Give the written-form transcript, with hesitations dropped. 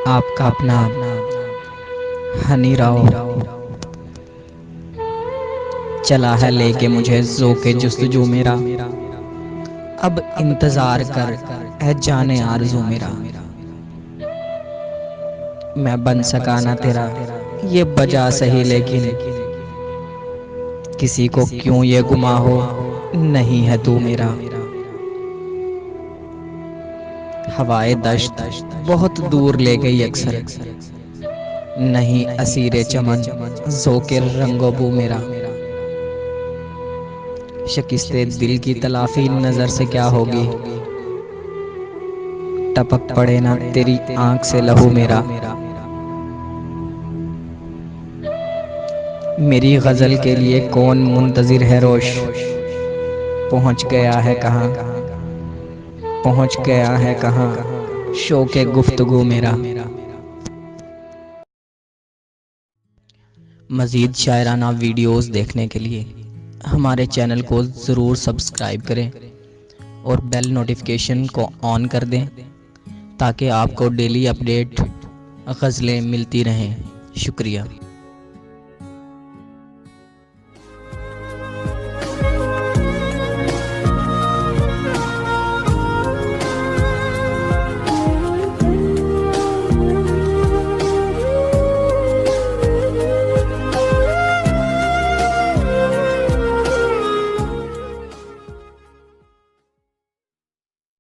आपका अपना हनी राव चला है लेके मुझे ज़ोक़े जुस्तजू मेरा। अब इंतज़ार कर है जाने आरज़ू मेरा। मैं बन सका ना तेरा ये बजा सही, लेकिन किसी को क्यों ये गुमा हो नहीं है तू मेरा। हवाए दश्त बहुत दूर ले गई अक्सर, नहीं असीरे चमन ज़ोक़े रंगोबू मेरा। शिकस्ते दिल की तलाफी नज़र से क्या होगी, टपक पड़े ना तेरी आंख से लहू मेरा। मेरी गज़ल के लिए कौन मुंतज़िर है रोश, पहुँच गया है कहाँ, पहुँच गया है कहाँ शौक़े गुफ्तगू मेरा। मज़ीद शायराना वीडियोस देखने के लिए हमारे चैनल को ज़रूर सब्सक्राइब करें और बेल नोटिफिकेशन को ऑन कर दें ताकि आपको डेली अपडेट गज़लें मिलती रहें। शुक्रिया।